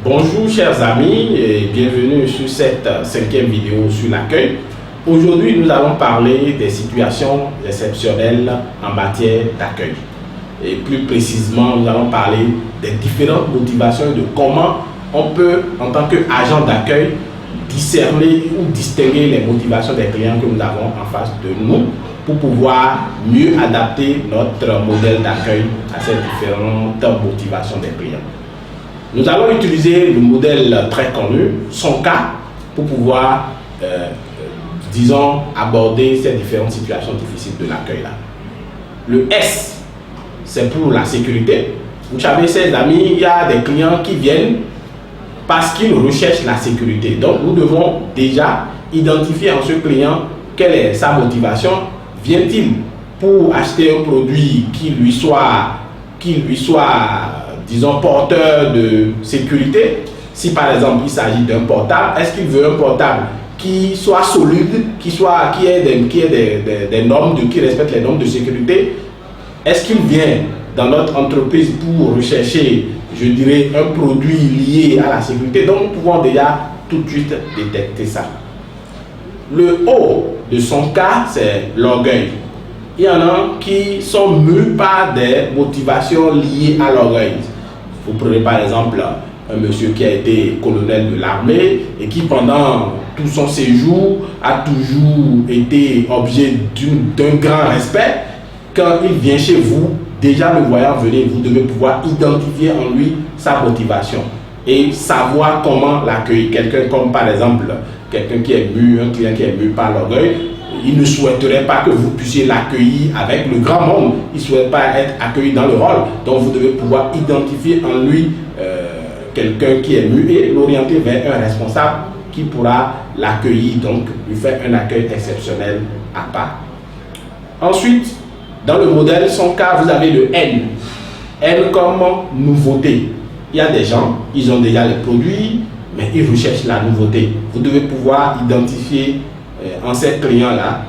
Bonjour chers amis et bienvenue sur cette cinquième vidéo sur l'accueil. Aujourd'hui nous allons parler des situations exceptionnelles en matière d'accueil. Et plus précisément nous allons parler des différentes motivations et de comment on peut en tant qu'agent d'accueil discerner ou distinguer les motivations des clients que nous avons en face de nous pour pouvoir mieux adapter notre modèle d'accueil à ces différentes motivations des clients. Nous allons utiliser le modèle très connu, son cas, pour pouvoir, disons, aborder ces différentes situations difficiles de l'accueil là. Le S, c'est pour la sécurité. Vous savez, chers amis, il y a des clients qui viennent parce qu'ils recherchent la sécurité. Donc, nous devons déjà identifier en ce client quelle est sa motivation. Vient-il pour acheter un produit qui lui soit disons, porteur de sécurité? Si par exemple il s'agit d'un portable, est-ce qu'il veut un portable qui soit solide, qui respecte les normes de sécurité? Est-ce qu'il vient dans notre entreprise pour rechercher, je dirais, un produit lié à la sécurité? Donc nous pouvons déjà tout de suite détecter ça. Le O de son cas, c'est l'orgueil. Il y en a qui sont mus par des motivations liées à l'orgueil. Vous prenez par exemple un monsieur qui a été colonel de l'armée et qui pendant tout son séjour a toujours été objet d'un grand respect. Quand il vient chez vous, déjà le voyant venir, vous devez pouvoir identifier en lui sa motivation et savoir comment l'accueillir. Quelqu'un comme par exemple quelqu'un qui est mu, un client qui est mu par l'orgueil, il ne souhaiterait pas que vous puissiez l'accueillir avec le grand monde. Il ne souhaite pas être accueilli dans le rôle. Donc vous devez pouvoir identifier en lui quelqu'un qui est mu et l'orienter vers un responsable qui pourra l'accueillir, donc lui faire un accueil exceptionnel à part. Ensuite, dans le modèle, son cas, vous avez le N. N comme nouveauté. Il y a des gens, ils ont déjà les produits, mais ils recherchent la nouveauté. Vous devez pouvoir identifier en ces clients-là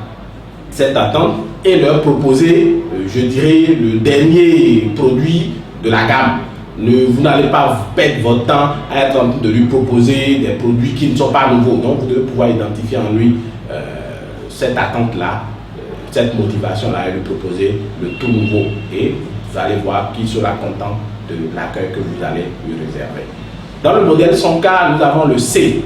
cette attente et leur proposer, je dirais, le dernier produit de la gamme. Vous n'allez pas perdre votre temps à être en train de lui proposer des produits qui ne sont pas nouveaux. Donc, vous devez pouvoir identifier en lui cette attente-là, cette motivation-là et lui proposer le tout nouveau. Et vous allez voir qu'il sera content de l'accueil que vous allez lui réserver. Dans le modèle son cas, nous avons le C.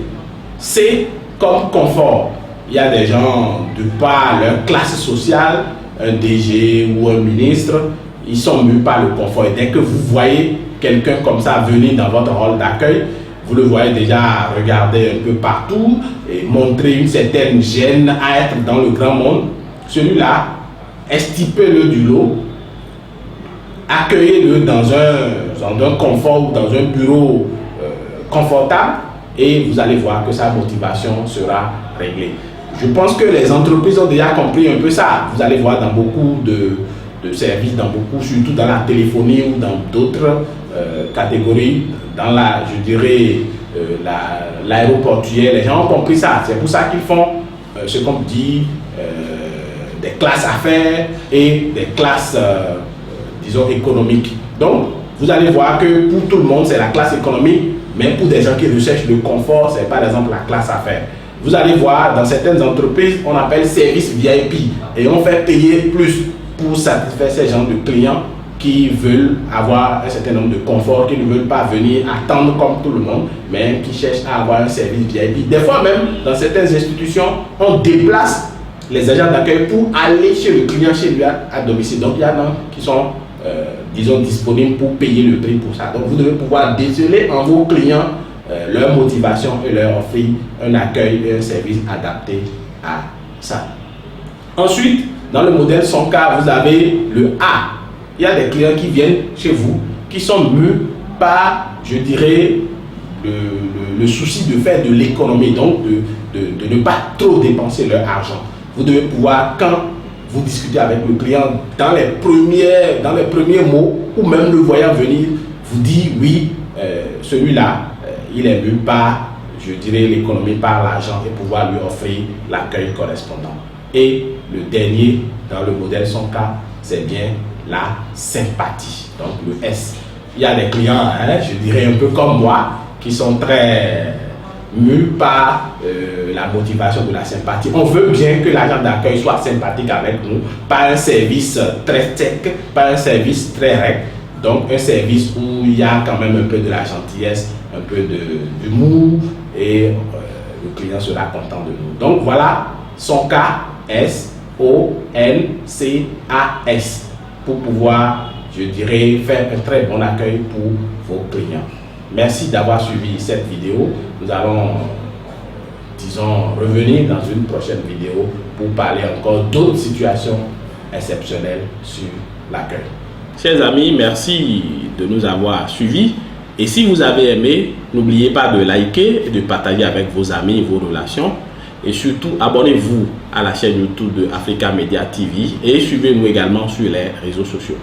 C comme confort. Il y a des gens, de par leur classe sociale, un DG ou un ministre, ils sont mus par le confort. Et dès que vous voyez quelqu'un comme ça venir dans votre rôle d'accueil, vous le voyez déjà regarder un peu partout et montrer une certaine gêne à être dans le grand monde. Celui-là, extirpez-le du lot, accueillez-le dans un confort ou dans un bureau confortable et vous allez voir que sa motivation sera réglée. Je pense que les entreprises ont déjà compris un peu ça. Vous allez voir dans beaucoup de services, surtout dans la téléphonie ou dans d'autres catégories, dans l'aéroportuaire, les gens ont compris ça. C'est pour ça qu'ils font ce qu'on dit des classes affaires et des classes, disons, économiques. Donc, vous allez voir que pour tout le monde, c'est la classe économique, mais pour des gens qui recherchent le confort, c'est par exemple la classe affaires. Vous allez voir, dans certaines entreprises, on appelle service VIP et on fait payer plus pour satisfaire ces gens de clients qui veulent avoir un certain nombre de confort, qui ne veulent pas venir attendre comme tout le monde, mais qui cherchent à avoir un service VIP. Des fois même, dans certaines institutions, on déplace les agents d'accueil pour aller chez le client, chez lui à domicile. Donc il y en a qui sont, disons, disponibles pour payer le prix pour ça. Donc vous devez pouvoir déceler en vos clients leur motivation et leur offrir un accueil et un service adapté à ça. Ensuite, dans le modèle son cas, vous avez le A. Il y a des clients qui viennent chez vous, qui sont mus par, je dirais, le souci de faire de l'économie, donc de ne pas trop dépenser leur argent. Vous devez pouvoir, quand vous discutez avec le client, dans les premiers mots, ou même le voyant venir, vous dit oui, celui-là, il est mu par, je dirais, l'économie, par l'argent et pouvoir lui offrir l'accueil correspondant. Et le dernier, dans le modèle son cas, c'est bien la sympathie, donc le S. Il y a des clients, je dirais un peu comme moi, qui sont très mus par la motivation de la sympathie. On veut bien que l'agent d'accueil soit sympathique avec nous, pas un service très sec, pas un service très rec, donc un service où il y a quand même un peu de la gentillesse, un peu d'humour et le client sera content de nous. Donc voilà son cas, SONCAS, pour pouvoir, je dirais, faire un très bon accueil pour vos clients. Merci d'avoir suivi cette vidéo. Nous allons, disons, revenir dans une prochaine vidéo pour parler encore d'autres situations exceptionnelles sur l'accueil. Chers amis, merci de nous avoir suivis. Et si vous avez aimé, n'oubliez pas de liker et de partager avec vos amis et vos relations. Et surtout, abonnez-vous à la chaîne YouTube de Africa Media TV et suivez-nous également sur les réseaux sociaux.